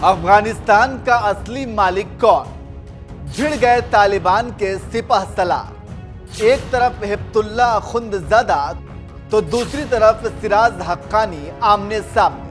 अफगानिस्तान का असली मालिक कौन? भिड़ गए तालिबान के सिपह सलार। एक तरफ हिब्बुल्लाह अखुंदज़ादा तो दूसरी तरफ सिराज हक्कानी आमने सामने।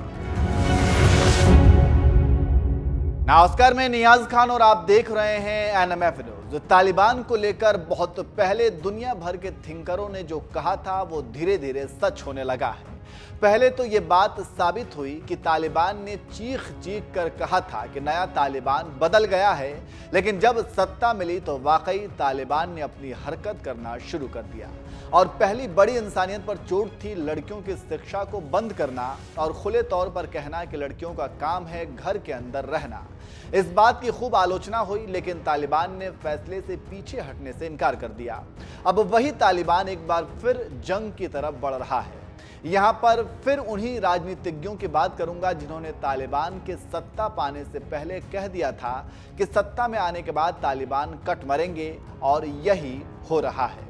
नमस्कार, मैं नियाज खान और आप देख रहे हैं एनएमएफ न्यूज। तालिबान को लेकर बहुत पहले दुनिया भर के थिंकरों ने जो कहा था वो धीरे धीरे सच होने लगा है। पहले तो ये बात साबित हुई कि तालिबान ने चीख चीख कर कहा था कि नया तालिबान बदल गया है, लेकिन जब सत्ता मिली तो वाकई तालिबान ने अपनी हरकत करना शुरू कर दिया। और पहली बड़ी इंसानियत पर चोट थी लड़कियों की शिक्षा को बंद करना और खुले तौर पर कहना कि लड़कियों का काम है घर के अंदर रहना। इस बात की खूब आलोचना हुई, लेकिन तालिबान ने फैसले से पीछे हटने से इनकार कर दिया। अब वही तालिबान एक बार फिर जंग की तरफ बढ़ रहा है। यहाँ पर फिर उन्हीं राजनीतिज्ञों की बात करूंगा जिन्होंने तालिबान के सत्ता पाने से पहले कह दिया था कि सत्ता में आने के बाद तालिबान कट मरेंगे, और यही हो रहा है।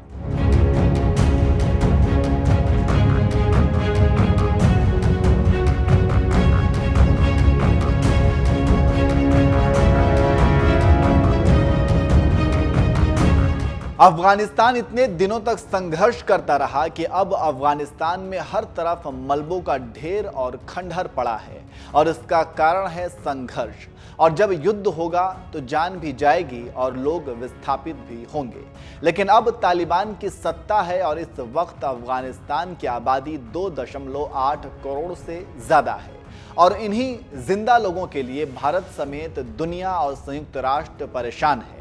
अफगानिस्तान इतने दिनों तक संघर्ष करता रहा कि अब अफगानिस्तान में हर तरफ मलबों का ढेर और खंडहर पड़ा है, और इसका कारण है संघर्ष। और जब युद्ध होगा तो जान भी जाएगी और लोग विस्थापित भी होंगे। लेकिन अब तालिबान की सत्ता है और इस वक्त अफगानिस्तान की आबादी 2.8 करोड़ से ज्यादा है। और इन्हीं जिंदा लोगों के लिए भारत समेत दुनिया और संयुक्त राष्ट्र परेशान है।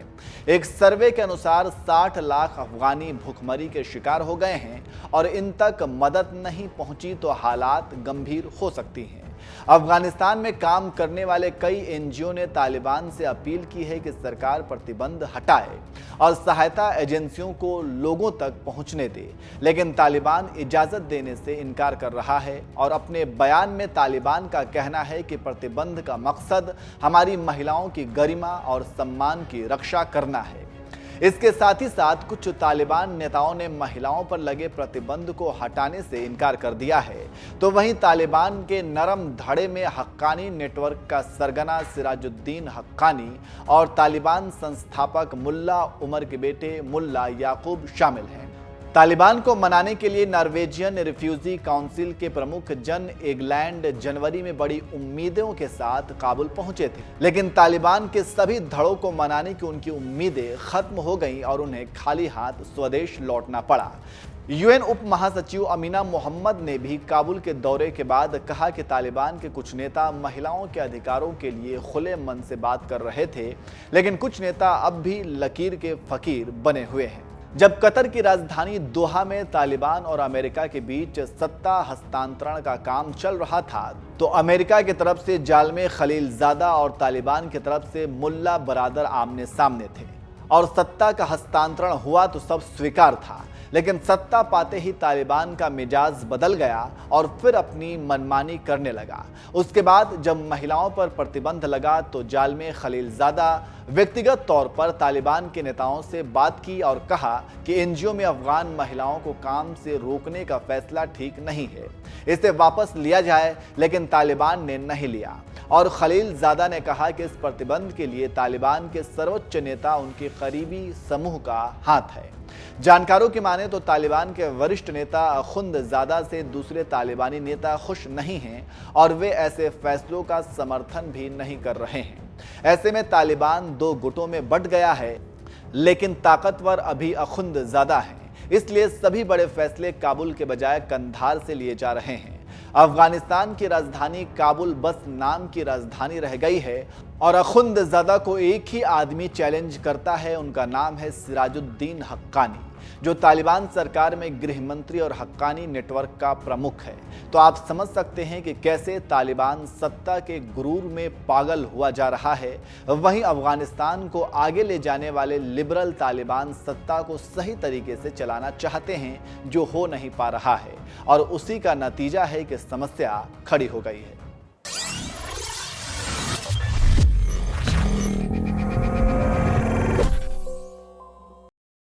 एक सर्वे के अनुसार 60 लाख अफगानी भूखमरी के शिकार हो गए हैं, और इन तक मदद नहीं पहुंची तो हालात गंभीर हो सकती हैं। अफगानिस्तान में काम करने वाले कई एनजीओ ने तालिबान से अपील की है कि सरकार प्रतिबंध हटाए और सहायता एजेंसियों को लोगों तक पहुंचने दे, लेकिन तालिबान इजाजत देने से इनकार कर रहा है। और अपने बयान में तालिबान का कहना है कि प्रतिबंध का मकसद हमारी महिलाओं की गरिमा और सम्मान की रक्षा करना है। इसके साथ ही साथ कुछ तालिबान नेताओं ने महिलाओं पर लगे प्रतिबंध को हटाने से इनकार कर दिया है। तो वहीं तालिबान के नरम धड़े में हक्कानी नेटवर्क का सरगना सिराजुद्दीन हक्कानी और तालिबान संस्थापक मुल्ला उमर के बेटे मुल्ला याकूब शामिल हैं। तालिबान को मनाने के लिए नॉर्वेजियन रिफ्यूजी काउंसिल के प्रमुख जन एगलैंड जनवरी में बड़ी उम्मीदों के साथ काबुल पहुंचे थे, लेकिन तालिबान के सभी धड़ों को मनाने की उनकी उम्मीदें खत्म हो गईं और उन्हें खाली हाथ स्वदेश लौटना पड़ा। यूएन उप महासचिव अमीना मोहम्मद ने भी काबुल के दौरे के बाद कहा कि तालिबान के कुछ नेता महिलाओं के अधिकारों के लिए खुले मन से बात कर रहे थे, लेकिन कुछ नेता अब भी लकीर के फकीर बने हुए हैं। जब कतर की राजधानी दोहा में तालिबान और अमेरिका के बीच सत्ता हस्तांतरण का काम चल रहा था, तो अमेरिका की तरफ से जालमे खलीलजादा और तालिबान की तरफ से मुल्ला बरादर आमने सामने थे, और सत्ता का हस्तांतरण हुआ तो सब स्वीकार था। लेकिन सत्ता पाते ही तालिबान का मिजाज बदल गया और फिर अपनी मनमानी करने लगा। उसके बाद जब महिलाओं पर प्रतिबंध लगा तो जालमे खलीलजादा व्यक्तिगत तौर पर तालिबान के नेताओं से बात की और कहा कि एनजीओ में अफगान महिलाओं को काम से रोकने का फैसला ठीक नहीं है, इसे वापस लिया जाए, लेकिन तालिबान ने नहीं लिया। और खलीलजादा ने कहा कि इस प्रतिबंध के लिए तालिबान के सर्वोच्च नेता उनके करीबी समूह का हाथ है। जानकारों की माने तो तालिबान के वरिष्ठ नेता अखुंदज़ादा से दूसरे तालिबानी नेता खुश नहीं हैं, और वे ऐसे फैसलों का समर्थन भी नहीं कर रहे हैं। ऐसे में तालिबान दो गुटों में बंट गया है, लेकिन ताकतवर अभी अखुंदज़ादा हैं। इसलिए सभी बड़े फैसले काबुल के बजाय कंधार से लिए जा रहे हैं। अफगानिस्तान की राजधानी काबुल बस नाम की राजधानी रह गई है, और अखुंदज़ादा को एक ही आदमी चैलेंज करता है। उनका नाम है सिराजुद्दीन हक्कानी, जो तालिबान सरकार में गृह मंत्री और हक्कानी नेटवर्क का प्रमुख है। तो आप समझ सकते हैं कि कैसे तालिबान सत्ता के गुरूर में पागल हुआ जा रहा है। वहीं अफगानिस्तान को आगे ले जाने वाले लिबरल तालिबान सत्ता को सही तरीके से चलाना चाहते हैं, जो हो नहीं पा रहा है, और उसी का नतीजा है कि समस्या खड़ी हो गई है।